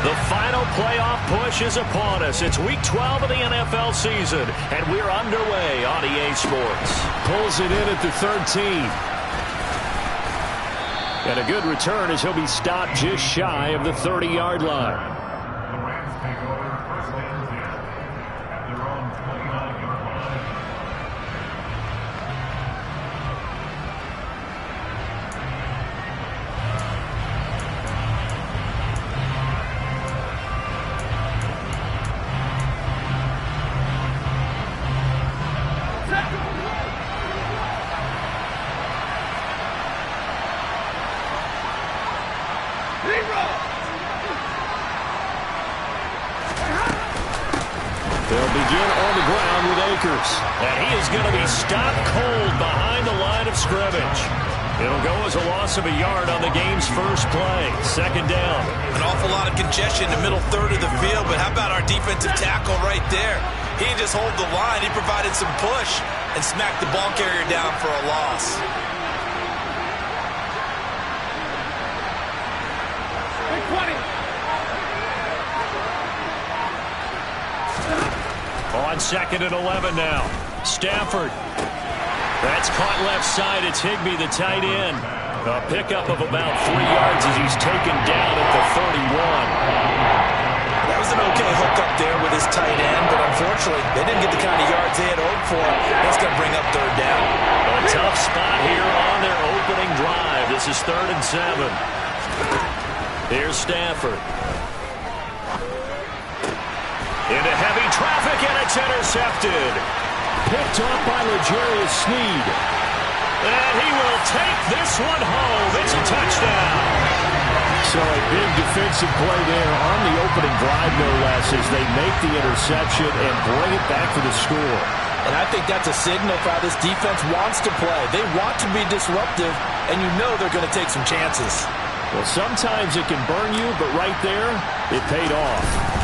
The final playoff push is upon us. It's Week 12 of the NFL season, and we're underway on EA Sports. Pulls it in at the 13. And a good return as he'll be stopped just shy of the 30-yard line. They'll begin on the ground with Akers. And he is going to be stopped cold behind the line of scrimmage. It'll go as a loss of a yard on the game's first play. Second down. An awful lot of congestion in the middle third of the field, but how about our defensive tackle right there? He didn't just hold the line. He provided some push and smacked the ball carrier down for a loss. On second and 11 now. Stafford. That's caught left side. It's Higbee, the tight end. A pickup of about 3 yards as he's taken down at the 31. That was an okay hook up there with his tight end, but unfortunately, they didn't get the kind of yards they had hoped for. That's going to bring up third down. A tough spot here on their opening drive. This is 3rd and 7. Here's Stafford. Into heavy traffic, and it's intercepted. Picked off by L'Jarius Sneed. And he will take this one home. It's a touchdown. So a big defensive play there on the opening drive, no less, as they make the interception and bring it back for the score. And I think that's a signal for how this defense wants to play. They want to be disruptive, and you know they're going to take some chances. Well, sometimes it can burn you, but right there, it paid off.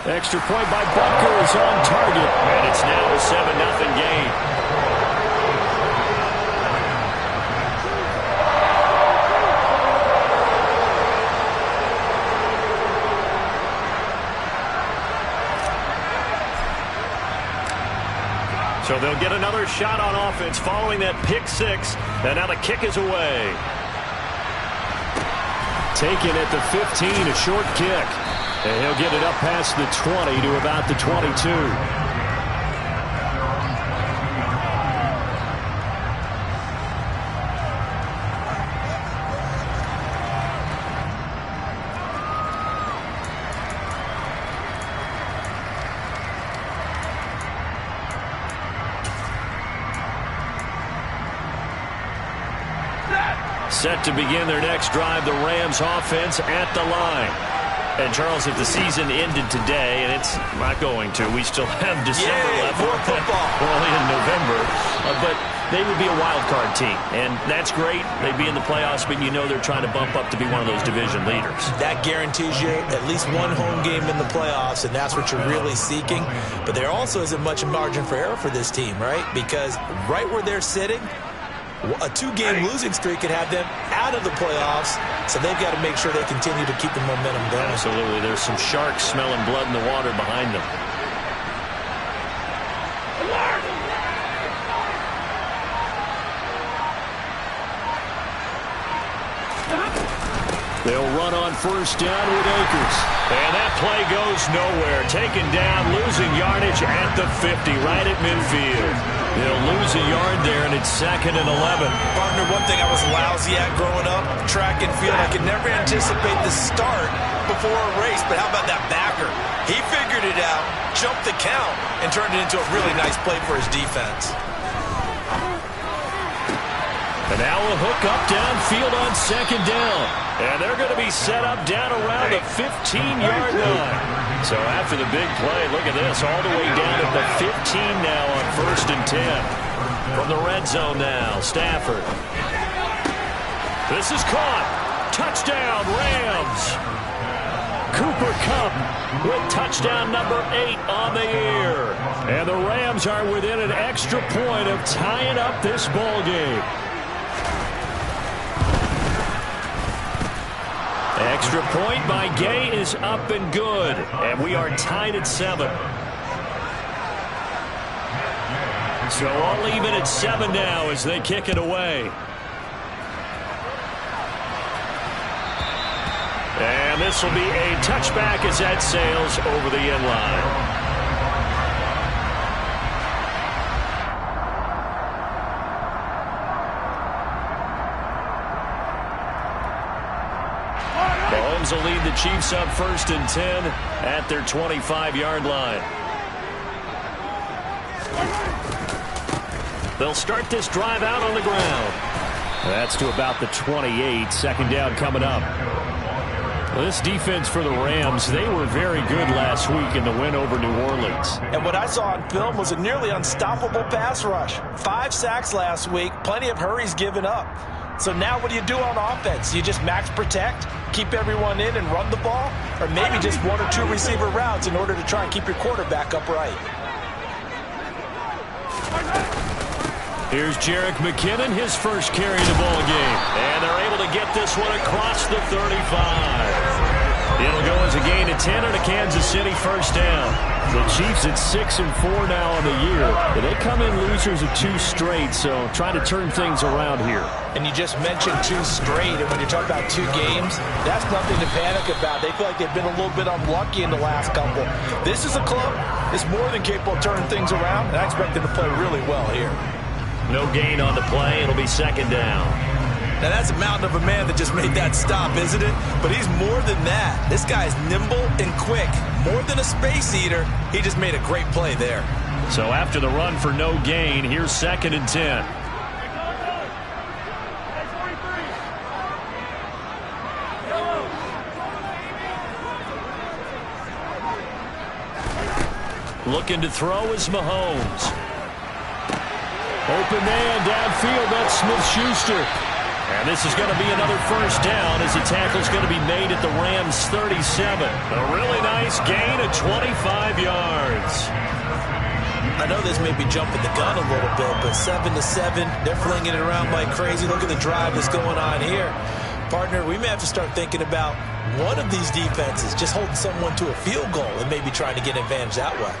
Extra point by Butker is on target. And it's now a 7-0 game. So they'll get another shot on offense following that pick six. And now the kick is away. Taken at the 15, a short kick. And he'll get it up past the 20 to about the 22. Set to begin their next drive, the Rams offense at the line. And, Charles, if the season ended today, and it's not going to, we still have December left. More football. Early in November. But they would be a wild card team. And that's great. They'd be in the playoffs, but you know they're trying to bump up to be one of those division leaders. That guarantees you at least one home game in the playoffs, and that's what you're really seeking. But there also isn't much margin for error for this team, right? Because right where they're sitting, a 2-game losing streak could have them out of the playoffs, so they've got to make sure they continue to keep the momentum going. Absolutely. There's some sharks smelling blood in the water behind them. They'll run on first down with Akers. And that play goes nowhere. Taken down, losing yardage at the 50, right at midfield. They'll lose a yard there, and it's 2nd and 11. Partner, one thing I was lousy at growing up, track and field, I could never anticipate the start before a race, but how about that backer? He figured it out, jumped the count, and turned it into a really nice play for his defense. And now a hook up downfield on 2nd down. And they're going to be set up down around the 15-yard line. So after the big play, look at this, all the way down at the 15 now on 1st and 10. From the red zone now, Stafford. This is caught. Touchdown, Rams. Cooper Kupp with touchdown number 8 on the year. And the Rams are within an extra point of tying up this ball game. Extra point by Gay is up and good. And we are tied at 7. So all even at 7 now as they kick it away. And this will be a touchback as that sails over the end line. Mahomes will lead the Chiefs up 1st and 10 at their 25-yard line. They'll start this drive out on the ground. That's to about the 28. 2nd down coming up. Well, this defense for the Rams, they were very good last week in the win over New Orleans. And what I saw on film was a nearly unstoppable pass rush. 5 sacks last week, plenty of hurries given up. So now what do you do on offense? You just max protect, keep everyone in and run the ball, or maybe just 1 or 2 receiver routes in order to try and keep your quarterback upright. Here's Jerick McKinnon, his first carry of the ball game. And they're able to get this one across the 35. It'll go as a gain of 10 and a Kansas City 1st down. The Chiefs at 6-4 now on the year. They come in losers of 2 straight, so trying to turn things around here. And you just mentioned 2 straight, and when you're talking about 2 games, that's nothing to panic about. They feel like they've been a little bit unlucky in the last couple. This is a club that's more than capable of turning things around, and I expect them to play really well here. No gain on the play. It'll be 2nd down. Now, that's a mountain of a man that just made that stop, isn't it? But he's more than that. This guy's nimble and quick. More than a space eater, he just made a great play there. So after the run for no gain, here's 2nd and 10. Looking to throw is Mahomes. Open man downfield, that's Smith-Schuster. And this is going to be another 1st down as the tackle's going to be made at the Rams' 37. A really nice gain of 25 yards. I know this may be jumping the gun a little bit, but 7-7, they're flinging it around like crazy. Look at the drive that's going on here. Partner, we may have to start thinking about one of these defenses just holding someone to a field goal and maybe trying to get an advantage that way.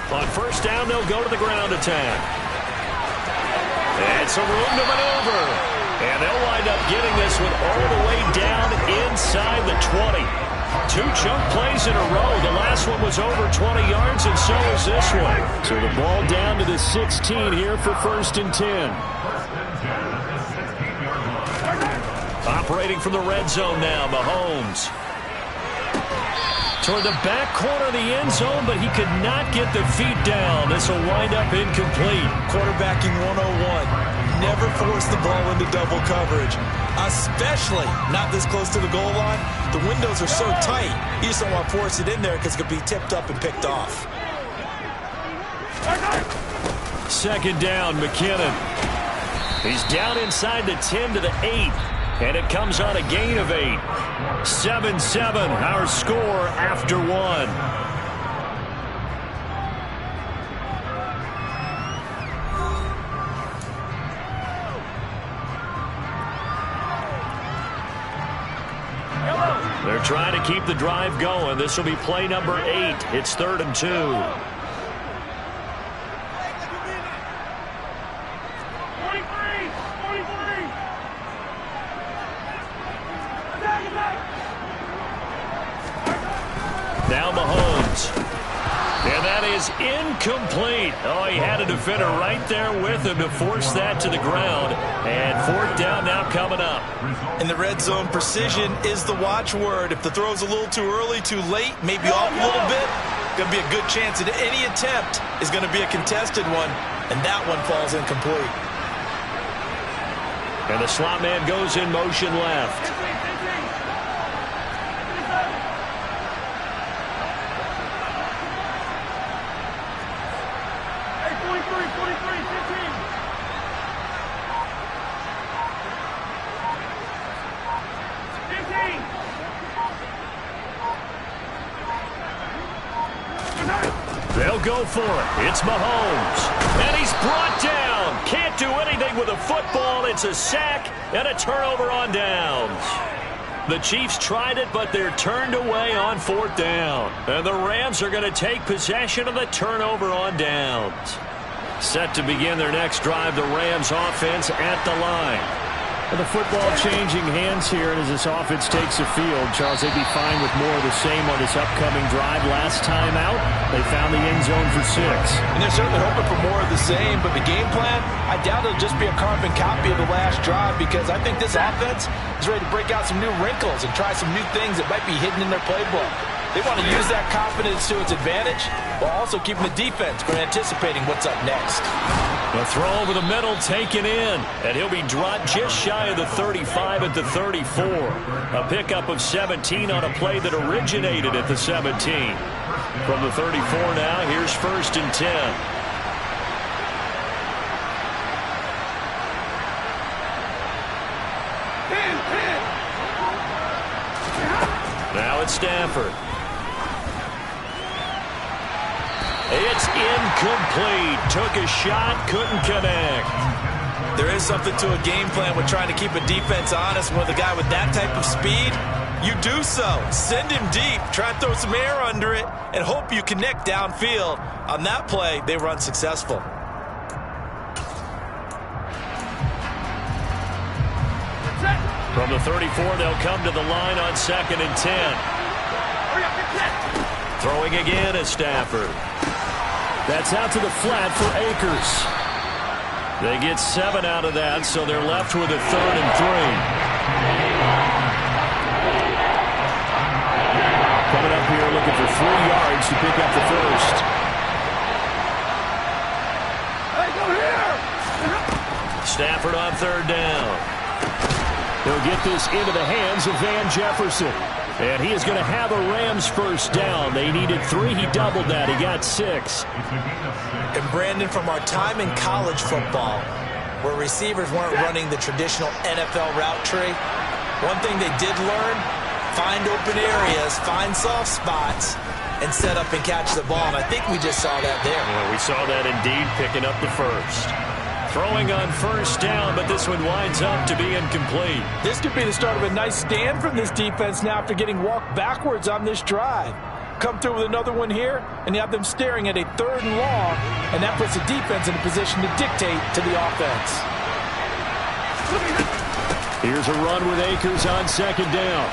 On 1st down, they'll go to the ground attack. And some room to maneuver. And they'll wind up getting this one all the way down inside the 20. 2 chunk plays in a row. The last one was over 20 yards, and so is this one. So the ball down to the 16 here for 1st and 10. Operating from the red zone now, Mahomes. Toward the back corner of the end zone, but he could not get the feet down. This will wind up incomplete. Quarterbacking 101. Never force the ball into double coverage, especially not this close to the goal line. The windows are so tight, you just don't want to force it in there because it could be tipped up and picked off. 2nd down, McKinnon. He's down inside the 10 to the 8. And it comes on a gain of 8. 7-7, our score after 1. They're trying to keep the drive going. This will be play number 8. It's 3rd and 2. Now Mahomes. And that is incomplete. Oh, he had a defender right there with him to force that to the ground. And 4th down now coming up. In the red zone, precision is the watchword. If the throw's a little too early, too late, maybe off a little bit, going to be a good chance that any attempt is going to be a contested one, and that one falls incomplete. And the slot man goes in motion left. They'll go for it. It's Mahomes. And he's brought down. Can't do anything with a football. It's a sack and a turnover on downs. The Chiefs tried it, but they're turned away on 4th down. And the Rams are going to take possession of the turnover on downs. Set to begin their next drive, the Rams offense at the line. And the football changing hands here, and as this offense takes the field, Charles, they'd be fine with more of the same on this upcoming drive. Last time out, they found the end zone for 6. And they're certainly hoping for more of the same, but the game plan, I doubt it'll just be a carbon copy of the last drive, because I think this offense is ready to break out some new wrinkles and try some new things that might be hidden in their playbook. They want to use that confidence to its advantage while also keeping the defense from anticipating what's up next. The throw over the middle taken in, and he'll be dropped just shy of the 35 at the 34. A pickup of 17 on a play that originated at the 17. From the 34 now, here's 1st and 10. Now it's Stafford. It's incomplete. Took a shot, couldn't connect. There is something to a game plan with trying to keep a defense honest. With a guy with that type of speed, you do so. Send him deep, try and throw some air under it, and hope you connect downfield. On that play, they run successful. From the 34, they'll come to the line on 2nd and 10. Throwing again is Stafford. That's out to the flat for Akers. They get 7 out of that, so they're left with a 3rd and 3. Coming up here looking for 3 yards to pick up the first. Hey, go here! Stafford on 3rd down. He'll get this into the hands of Van Jefferson. And he is going to have a Rams first down. They needed 3. He doubled that. He got 6. And Brandon, from our time in college football, where receivers weren't running the traditional NFL route tree, one thing they did learn, find open areas, find soft spots, and set up and catch the ball. And I think we just saw that there. Yeah, we saw that indeed, picking up the first. Throwing on 1st down, but this one winds up to be incomplete. This could be the start of a nice stand from this defense now after getting walked backwards on this drive. Come through with another one here, and you have them staring at a 3rd and long, and that puts the defense in a position to dictate to the offense. Here's a run with Akers on 2nd down.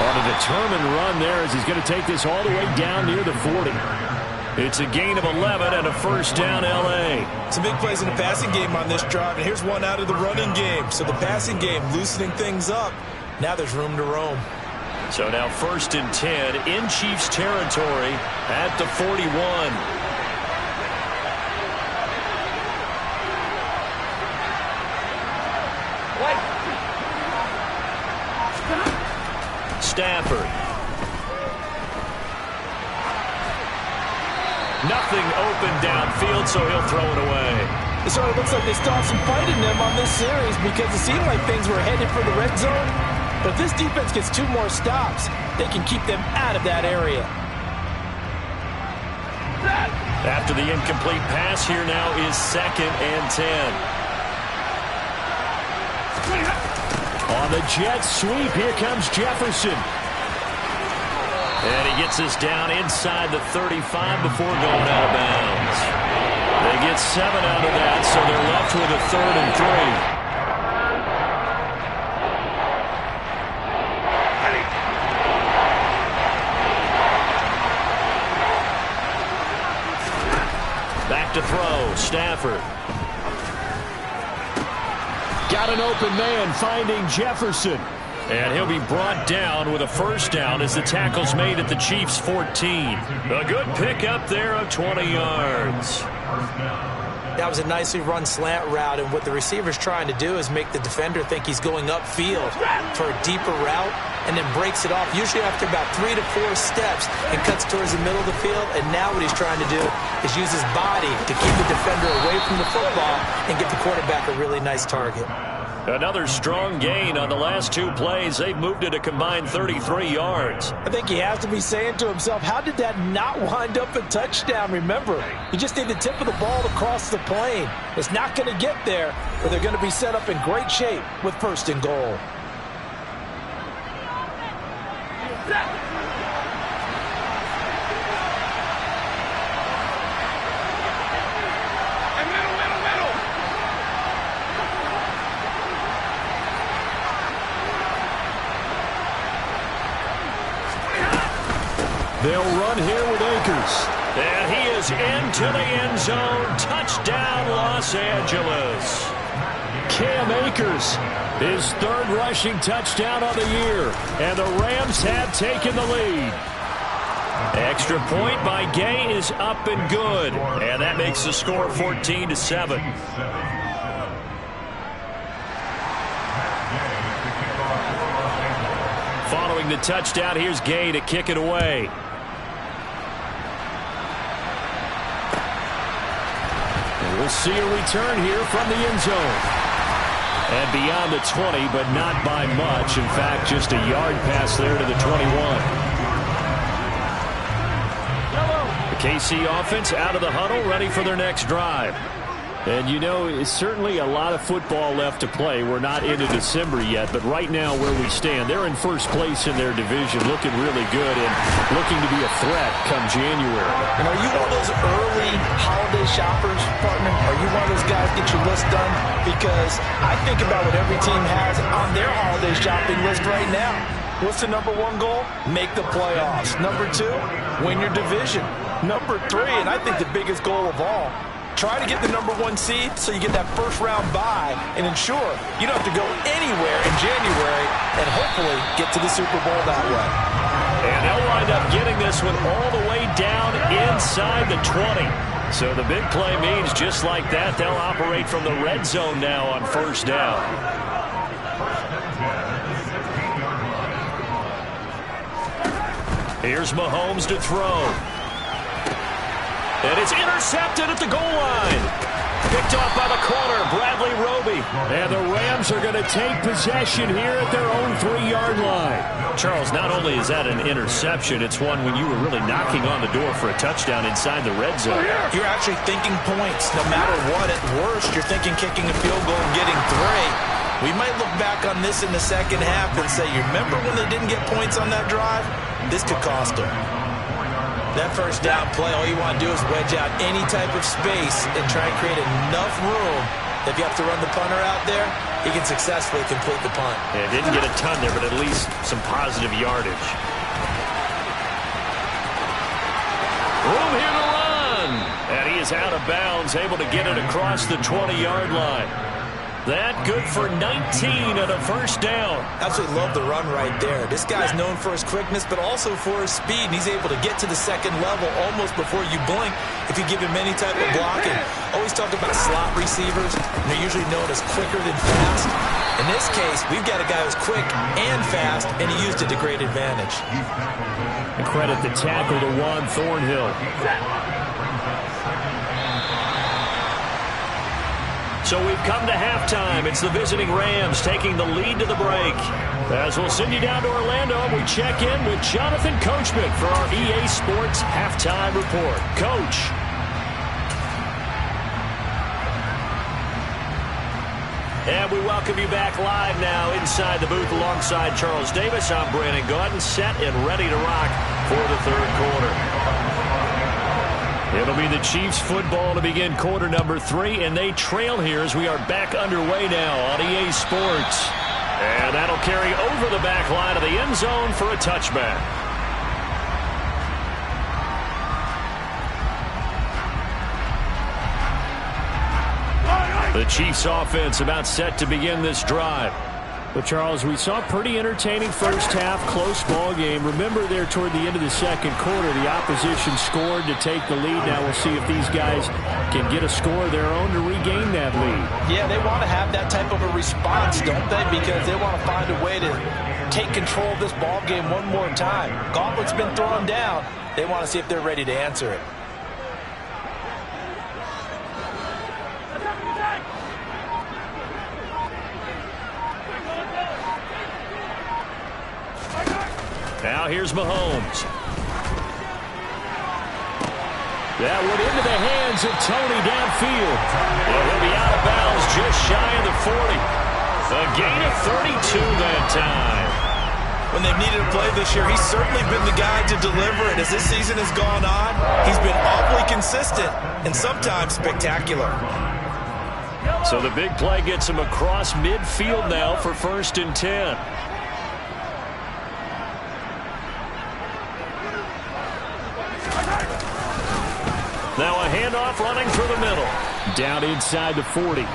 On a determined run there as he's going to take this all the way down near the 40. It's a gain of 11 and a first down, L.A. Some big plays in the passing game on this drive, and here's one out of the running game. So the passing game loosening things up. Now there's room to roam. So now 1st and 10 in Chiefs territory at the 41. Stafford. Nothing open downfield, so he'll throw it away. It sort of looks like they still have some fight in them on this series because it seemed like things were headed for the red zone. But if this defense gets 2 more stops, they can keep them out of that area. After the incomplete pass, here now is 2nd and 10. On the jet sweep, here comes Jefferson. And he gets us down inside the 35 before going out of bounds. They get 7 out of that, so they're left with a 3rd and 3. Back to throw, Stafford. Got an open man finding Jefferson. And he'll be brought down with a first down as the tackle's made at the Chiefs' 14. A good pickup there of 20 yards. That was a nicely run slant route, and what the receiver's trying to do is make the defender think he's going upfield for a deeper route and then breaks it off, usually after about 3 to 4 steps, and cuts towards the middle of the field. And now what he's trying to do is use his body to keep the defender away from the football and give the quarterback a really nice target. Another strong gain on the last 2 plays. They've moved it a combined 33 yards. I think he has to be saying to himself, how did that not wind up a touchdown? Remember, he just need the tip of the ball to cross the plane. It's not going to get there, but they're going to be set up in great shape with 1st and goal. They'll run here with Akers. And he is into the end zone. Touchdown, Los Angeles. Cam Akers, his 3rd rushing touchdown of the year. And the Rams have taken the lead. Extra point by Gay is up and good. And that makes the score 14-7. Following the touchdown, here's Gay to kick it away. And we'll see a return here from the end zone. And beyond the 20, but not by much. In fact, just a yard pass there to the 21. The KC offense out of the huddle, ready for their next drive. And, you know, it's certainly a lot of football left to play. We're not into December yet, but right now where we stand, they're in 1st place in their division, looking really good and looking to be a threat come January. And are you one of those early holiday shoppers, partner? Are you one of those guys get your list done? Because I think about what every team has on their holiday shopping list right now. What's the #1 goal? Make the playoffs. #2, win your division. #3, and I think the biggest goal of all, try to get the #1 seed so you get that 1st round bye and ensure you don't have to go anywhere in January and hopefully get to the Super Bowl that way. And they'll wind up getting this one all the way down inside the 20. So the big play means just like that, they'll operate from the red zone now on 1st down. Here's Mahomes to throw. And it's intercepted at the goal line. Picked off by the corner, Bradley Roby. And the Rams are going to take possession here at their own 3-yard line. Charles, not only is that an interception, it's one when you were really knocking on the door for a touchdown inside the red zone. You're actually thinking points. No matter what, at worst, you're thinking kicking a field goal and getting 3. We might look back on this in the second half and say, you remember when they didn't get points on that drive? This could cost them. That 1st down play, all you want to do is wedge out any type of space and try and create enough room. If you have to run the punter out there, he can successfully complete the punt. Yeah, didn't get a ton there, but at least some positive yardage. Room here to run. And he is out of bounds, able to get it across the 20-yard line. That good for 19 at a 1st down. Absolutely love the run right there. This guy's known for his quickness, but also for his speed. And he's able to get to the 2nd level almost before you blink if you give him any type of blocking. Always talk about slot receivers. They're usually known as quicker than fast. In this case, we've got a guy who's quick and fast, and he used it to great advantage. And credit the tackle to Juan Thornhill. So we've come to halftime. It's the visiting Rams taking the lead to the break. As we'll send you down to Orlando, we check in with Jonathan Coachman for our EA Sports Halftime Report. Coach. And we welcome you back live now inside the booth alongside Charles Davis. I'm Brandon Gaudin, set and ready to rock for the 3rd quarter. It'll be the Chiefs football to begin quarter #3, and they trail here as we are back underway now on EA Sports. And that'll carry over the back line of the end zone for a touchback. The Chiefs offense about set to begin this drive. But, Charles, we saw a pretty entertaining 1st half, close ball game. Remember there toward the end of the 2nd quarter, the opposition scored to take the lead. Now we'll see if these guys can get a score of their own to regain that lead. Yeah, they want to have that type of a response, don't they? Because they want to find a way to take control of this ball game one more time. Gauntlet's been thrown down. They want to see if they're ready to answer it. Now here's Mahomes. That one into the hands of Tony downfield. And he'll be out of bounds just shy of the 40. A gain of 32 that time. When they've needed a play this year, he's certainly been the guy to deliver it. As this season has gone on, he's been awfully consistent and sometimes spectacular. So the big play gets him across midfield now for 1st and 10. Now a handoff running through the middle. Down inside the 40.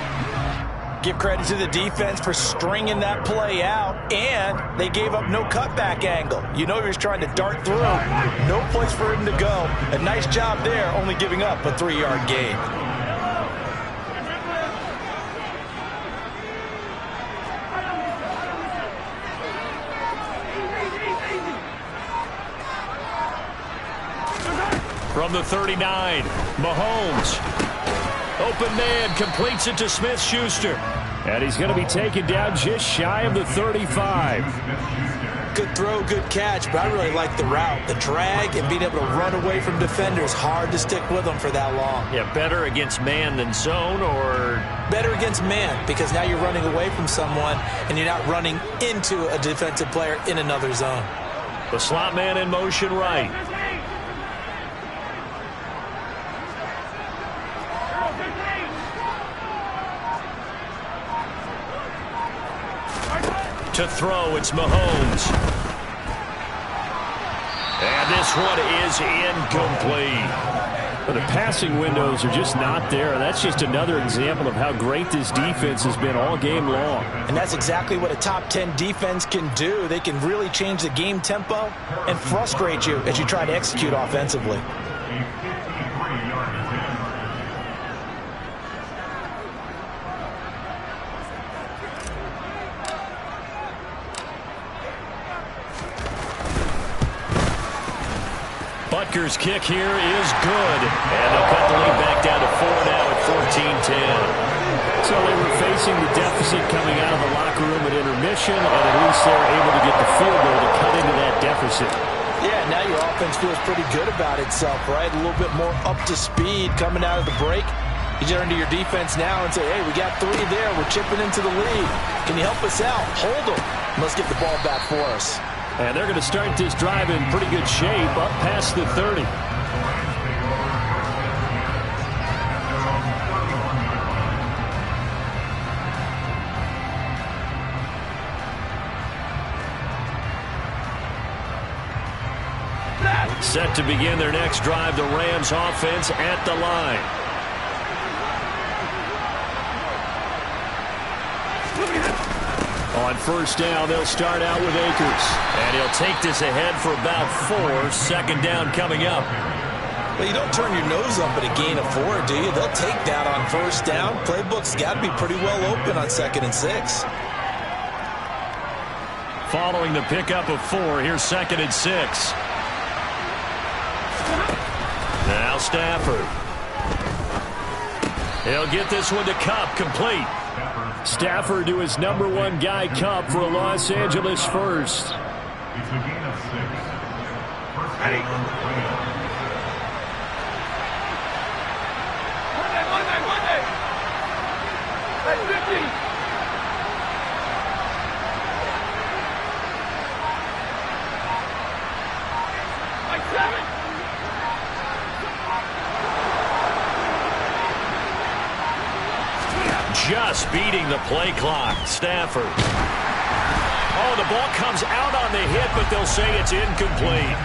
Give credit to the defense for stringing that play out, and they gave up no cutback angle. You know he was trying to dart through. No place for him to go. A nice job there, only giving up a 3-yard gain. From the 39, Mahomes. Open man, completes it to Smith-Schuster. And he's going to be taken down just shy of the 35. Good throw, good catch, but I really like the route. The drag and being able to run away from defenders. Hard to stick with them for that long. Yeah, better against man than zone, or? Better against man, because now you're running away from someone and you're not running into a defensive player in another zone. The slot man in motion right. To throw, it's Mahomes. And this one is incomplete. But the passing windows are just not there. That's just another example of how great this defense has been all game long. And that's exactly what a top 10 defense can do. They can really change the game tempo and frustrate you as you try to execute offensively. Butker's kick here is good. And they'll cut the lead back down to 4 now at 14-10. So they were facing the deficit coming out of the locker room at intermission, and at least they're able to get the field goal to cut into that deficit. Yeah, now your offense feels pretty good about itself, right? A little bit more up to speed coming out of the break. You turn to your defense now and say, hey, we got 3 there. We're chipping into the lead. Can you help us out? Hold them. Let's get the ball back for us. And they're going to start this drive in pretty good shape up past the 30. Set to begin their next drive, the Rams offense at the line. On 1st down, they'll start out with Akers. And he'll take this ahead for about 4. 2nd down coming up. Well, you don't turn your nose up at a gain of 4, do you? They'll take that on 1st down. Playbook's got to be pretty well open on 2nd and 6. Following the pickup of 4, here's 2nd and 6. Now Stafford. He'll get this one to Kupp, complete. Stafford to his number 1 guy, Kupp, for a Los Angeles first. It's a gain of 6. First down. Monday. Hey, 50. Like 7. Just beating the play clock. Stafford. Oh, the ball comes out on the hit, but they'll say it's incomplete.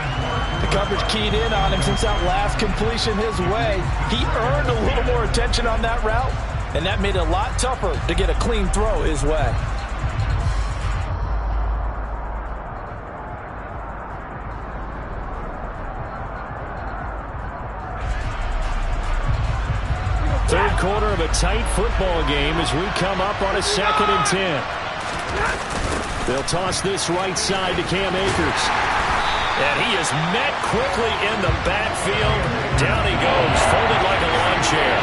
The coverage keyed in on him since that last completion his way. He earned a little more attention on that route, and that made it a lot tougher to get a clean throw his way. Third quarter of a tight football game as we come up on a 2nd and 10. They'll toss this right side to Cam Akers. And he is met quickly in the backfield. Down he goes, folded like a lawn chair.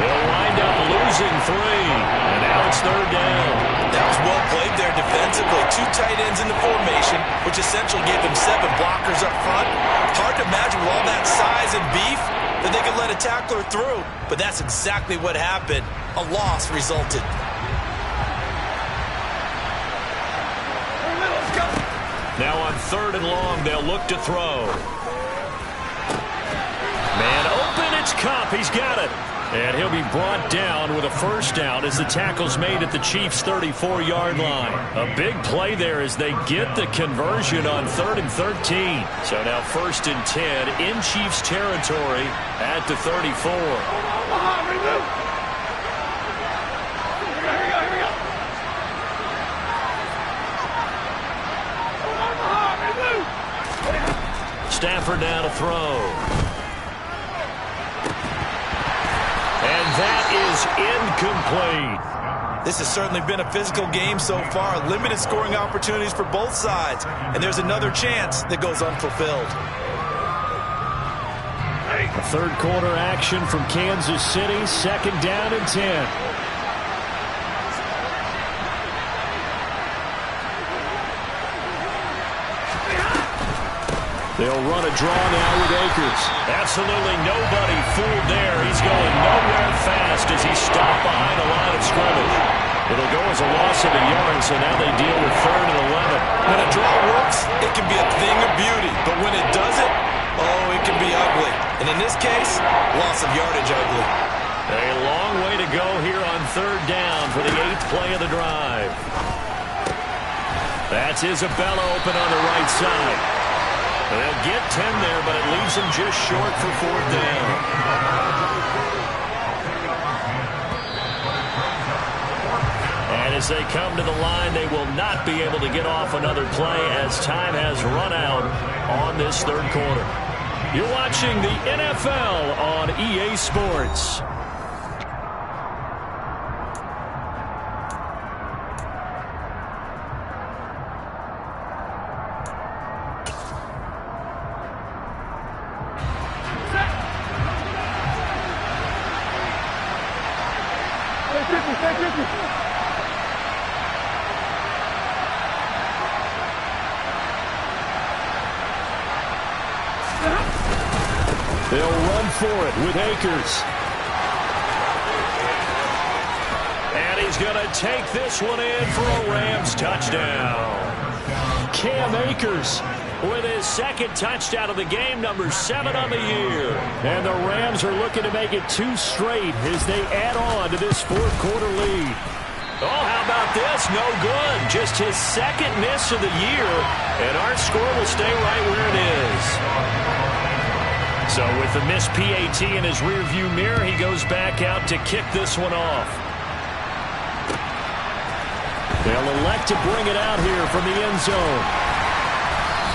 He'll wind up losing 3. And now it's 3rd down. That was well played there defensively. 2 tight ends in the formation, which essentially gave them 7 blockers up front. Hard to imagine with all that size and beef that they could let a tackler through, but that's exactly what happened. A loss resulted. Now on 3rd and long, they'll look to throw. Man open, it's Cup. He's got it. And he'll be brought down with a first down as the tackle's made at the Chiefs' 34-yard line. A big play there as they get the conversion on 3rd and 13. So now 1st and 10 in Chiefs territory at the 34. Stafford now to throw. And that is incomplete. This has certainly been a physical game so far. Limited scoring opportunities for both sides. And there's another chance that goes unfulfilled. A 3rd quarter action from Kansas City. 2nd down and 10. They'll run a draw now with Akers. Absolutely nobody fooled there. He's going nowhere fast as he's stopped behind the line of scrimmage. It'll go as a loss of a yard, so now they deal with 3rd and 11. When a draw works, it can be a thing of beauty. But when it doesn't, oh, it can be ugly. And in this case, loss of yardage ugly. A long way to go here on 3rd down for the 8th play of the drive. That's Isabella open on the right side. They'll get 10 there, but it leaves them just short for 4th down. And as they come to the line, they will not be able to get off another play as time has run out on this 3rd quarter. You're watching the NFL on EA Sports. They'll run for it with Akers. And he's going to take this one in for a Rams touchdown. Cam Akers with his 2nd touchdown of the game, number 7 on the year. And the Rams are looking to make it 2 straight as they add on to this 4th quarter lead. Oh, how about this? No good. Just his 2nd miss of the year, and our score will stay right where it is. So with the missed PAT in his rearview mirror, he goes back out to kick this one off. They'll elect to bring it out here from the end zone.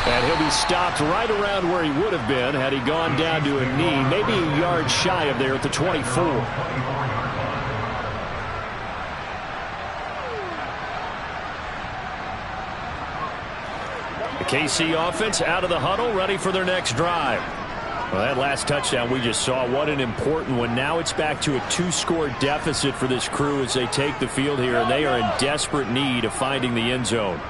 And he'll be stopped right around where he would have been had he gone down to a knee, maybe a yard shy of there at the 24. The KC offense out of the huddle, ready for their next drive. Well, that last touchdown we just saw, what an important one. Now it's back to a 2-score deficit for this crew as they take the field here, and they are in desperate need of finding the end zone.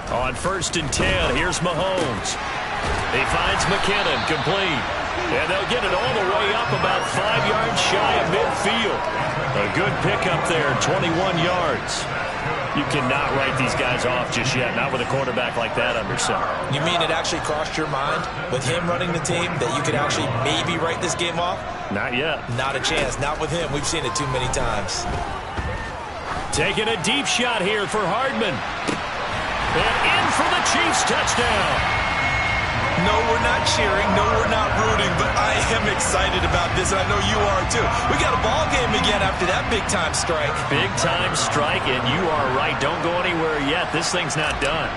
On 1st and 10, here's Mahomes. He finds McKinnon, complete. And they'll get it all the way up about 5 yards shy of midfield. A good pickup there, 21 yards. You cannot write these guys off just yet, not with a quarterback like that under center. You mean it actually crossed your mind with him running the team that you could actually maybe write this game off? Not yet. Not a chance. Not with him. We've seen it too many times. Taking a deep shot here for Hardman. And in for the Chiefs touchdown. No, we're not cheering. No, we're not rooting. But I am excited about this, and I know you are too. We got a ball game again after that big-time strike. Big-time strike, and you are right. Don't go anywhere yet. This thing's not done.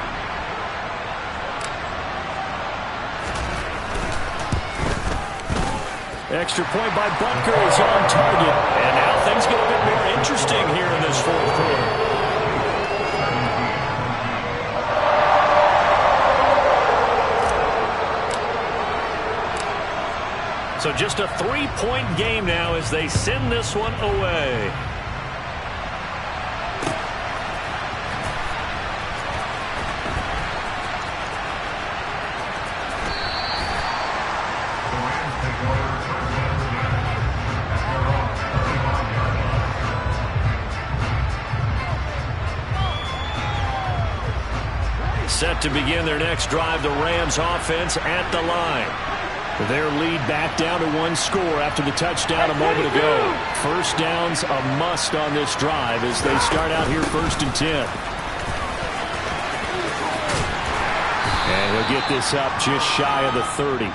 Extra point by Butker is on target. And now things get a bit more interesting here in this 4th quarter. So just a 3-point game now as they send this one away. to begin their next drive. The Rams offense at the line. Their lead back down to one score after the touchdown a moment ago. First down's a must on this drive as they start out here 1st and 10. And he'll get this up just shy of the 30.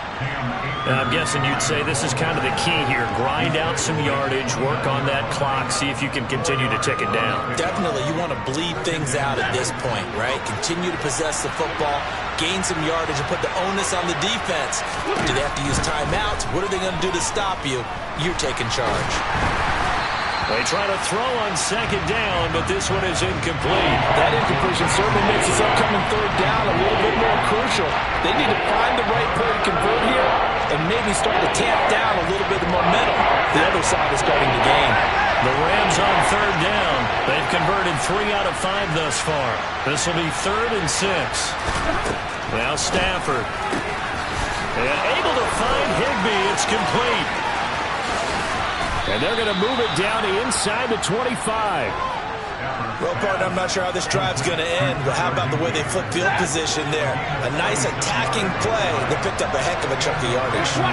And I'm guessing you'd say this is kind of the key here. Grind out some yardage, work on that clock, see if you can continue to tick it down. Definitely, you want to bleed things out at this point, right? Continue to possess the football, gain some yardage, and put the onus on the defense. Do they have to use timeouts? What are they going to do to stop you? You're taking charge. They try to throw on 2nd down, but this one is incomplete. That incompletion certainly makes this upcoming 3rd down a little bit more crucial. They need to find the right play to convert here and maybe start to tamp down a little bit of momentum. The other side is starting to gain. The Rams on 3rd down. They've converted 3 out of 5 thus far. This will be 3rd and 6. Now Stafford. And able to find Higbee. It's complete. And they're going to move it down to inside the 25. Well, partner, I'm not sure how this drive's going to end, but how about the way they flip field position there? A nice attacking play. They picked up a heck of a chunk of yardage. 21.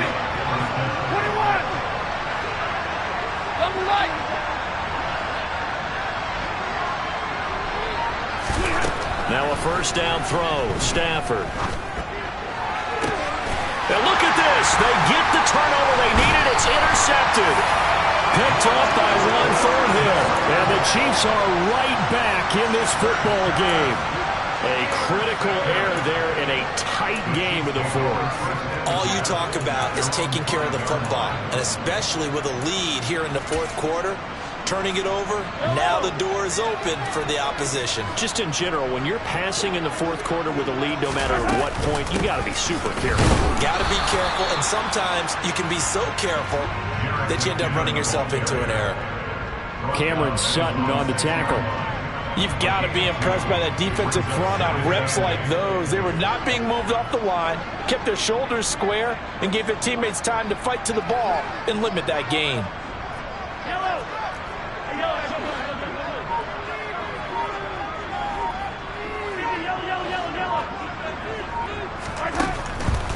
Number 9. Now a 1st down throw. Stafford. And look at this. They get the turnover they needed. It's intercepted. Picked off by Ron Thornhill. And the Chiefs are right back in this football game. A critical error there in a tight game of the 4th. All you talk about is taking care of the football, and especially with a lead here in the 4th quarter, turning it over, now the door is open for the opposition. Just in general, when you're passing in the 4th quarter with a lead, no matter at what point, you got to be super careful. Got to be careful, and sometimes you can be so careful that you end up running yourself into an error. Cameron Sutton on the tackle. You've got to be impressed by that defensive front on reps like those. They were not being moved off the line, kept their shoulders square, and gave their teammates time to fight to the ball and limit that gain.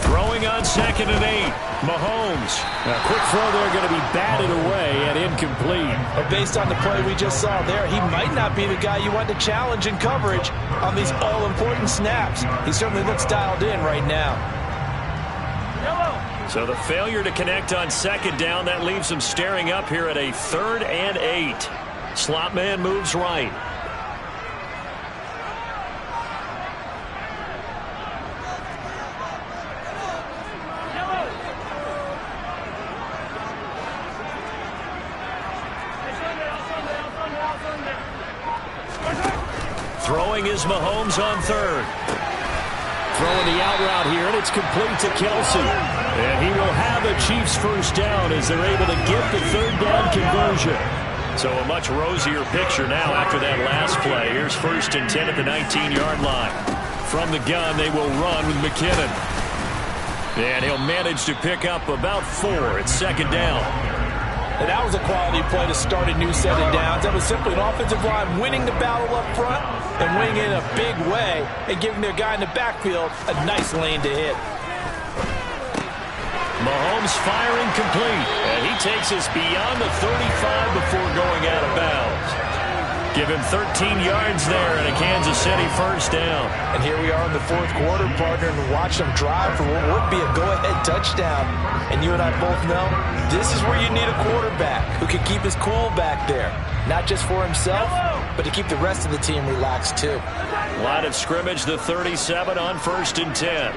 Throwing on 2nd and 8. Mahomes. A quick throw there going to be batted away and incomplete. But based on the play we just saw there, he might not be the guy you want to challenge in coverage on these all-important snaps. He certainly looks dialed in right now. So the failure to connect on 2nd down, that leaves them staring up here at a 3rd and 8. Slot man moves right. Throwing is Mahomes on 3rd. Throwing the out route here, and it's complete to Kelsey. And he will have a Chiefs 1st down as they're able to get the 3rd down conversion. So a much rosier picture now after that last play. Here's 1st and 10 at the 19-yard line. From the gun, they will run with McKinnon. And he'll manage to pick up about 4 at 2nd down. And that was a quality play to start a new set of downs. That was simply an offensive line winning the battle up front and winning it in a big way and giving their guy in the backfield a nice lane to hit. Mahomes firing complete. And he takes us beyond the 35 before going out of bounds. Give him 13 yards there and a Kansas City 1st down. And here we are in the 4th quarter, partner, and watch them drive for what would be a go-ahead touchdown. And you and I both know this is where you need a quarterback who can keep his cool back there. Not just for himself, but to keep the rest of the team relaxed too. Line of scrimmage, the 37 on 1st and 10.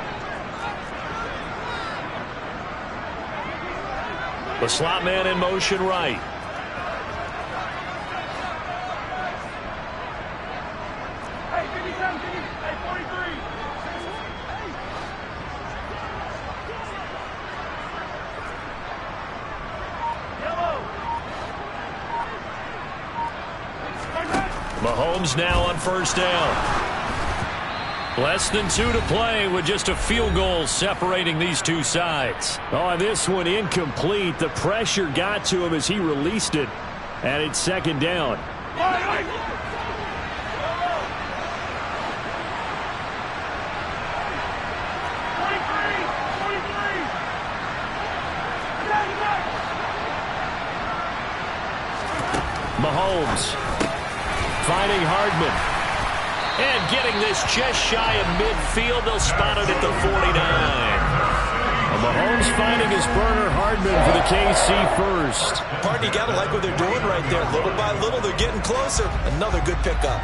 The slot man in motion right. Mahomes now on 1st down. Less than 2 to play with just a field goal separating these two sides. Oh, this one incomplete. The pressure got to him as he released it. And it's 2nd down. Mahomes finding Hardman. And getting this just shy of midfield. They'll spot it at the 49. Mahomes finding his burner, Hardman, for the KC first. Pardon, you got to like what they're doing right there. Little by little, they're getting closer. Another good pickup.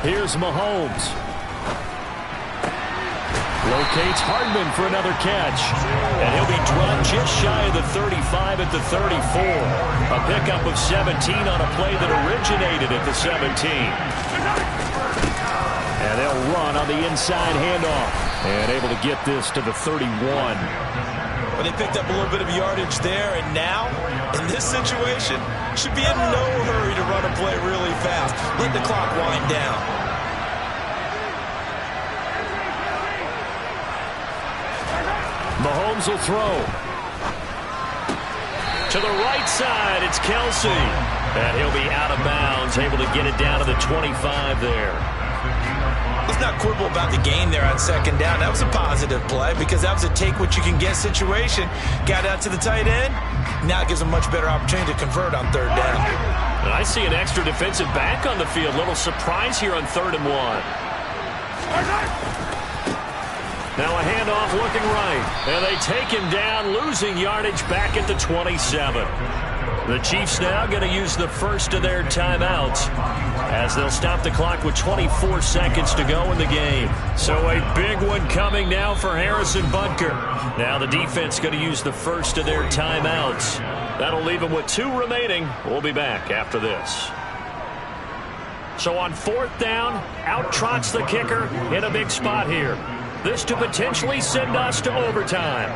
Here's Mahomes. Locates Hardman for another catch. And he'll be dropped just shy of the 35 at the 34. A pickup of 17 on a play that originated at the 17. And they'll run on the inside handoff. And able to get this to the 31. Well, they picked up a little bit of yardage there, and now, in this situation, should be in no hurry to run a play really fast. Let the clock wind down. Mahomes will throw. To the right side, it's Kelsey. And he'll be out of bounds, able to get it down to the 25 there. Let's not quibble about the gain there on second down. That was a positive play because that was a take-what-you-can-get situation. Got out to the tight end. Now it gives them a much better opportunity to convert on third down. And I see an extra defensive back on the field. Little surprise here on 3rd and 1. Now a handoff looking right. And they take him down, losing yardage back at the 27. The Chiefs now going to use the first of their timeouts as they'll stop the clock with 24 seconds to go in the game. So a big one coming now for Harrison Butker. Now the defense going to use the first of their timeouts. That'll leave them with 2 remaining. We'll be back after this. So on 4th down, out trots the kicker in a big spot here. This to potentially send us to overtime.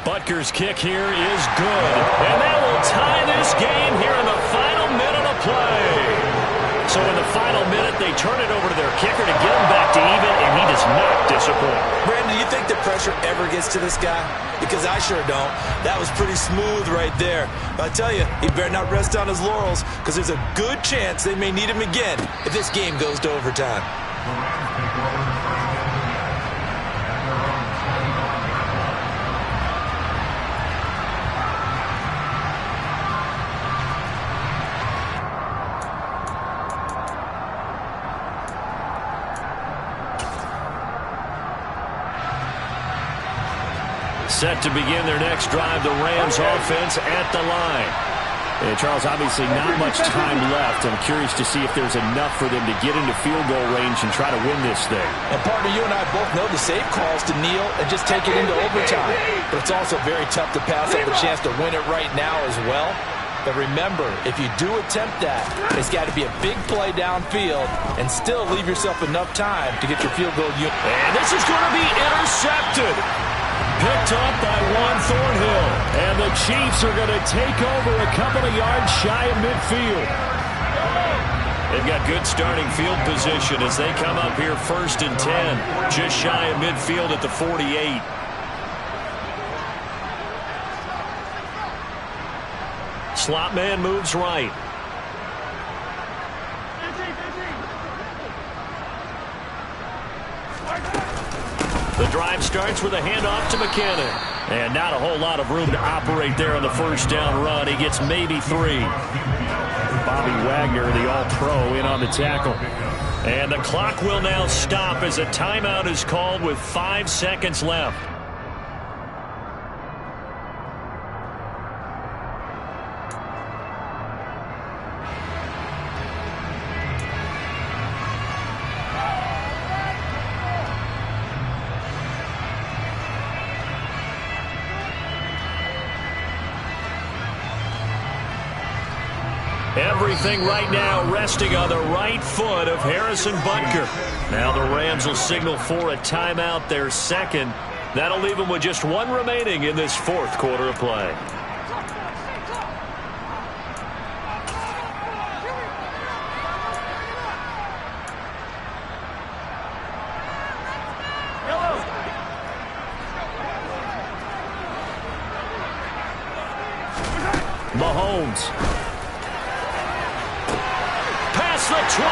Butker's kick here is good. And that will tie this game here in the final minute of play. So in the final minute, they turn it over to their kicker to get him back to even, and he does not disappoint. Brandon, do you think the pressure ever gets to this guy? Because I sure don't. That was pretty smooth right there. But I tell you, he better not rest on his laurels because there's a good chance they may need him again if this game goes to overtime. Set to begin their next drive, the Rams offense at the line. And Charles, obviously not much time left. I'm curious to see if there's enough for them to get into field goal range and try to win this thing. And partner, you and I both know the safe calls to kneel and just take it into overtime. But it's also very tough to pass up the chance to win it right now as well. But remember, if you do attempt that, it's got to be a big play downfield and still leave yourself enough time to get your field goal unit. And this is going to be intercepted. Picked up by Juan Thornhill. And the Chiefs are going to take over a couple of yards shy of midfield. They've got good starting field position as they come up here 1st and 10. Just shy of midfield at the 48. Slot man moves right. The drive starts with a handoff to McKinnon. And not a whole lot of room to operate there on the first down run. He gets maybe 3. Bobby Wagner, the all-pro, in on the tackle. And the clock will now stop as a timeout is called with 5 seconds left. Everything right now resting on the right foot of Harrison Butker. Now the Rams will signal for a timeout, their second. That'll leave them with just one remaining in this fourth quarter of play. Mahomes. Past the 20.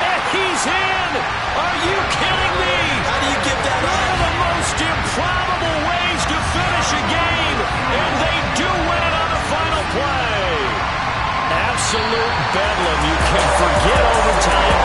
And he's in. Are you kidding me? How do you give that One up? of the most improbable ways to finish a game. And they do win it on the final play. Absolute bedlam. You can forget overtime.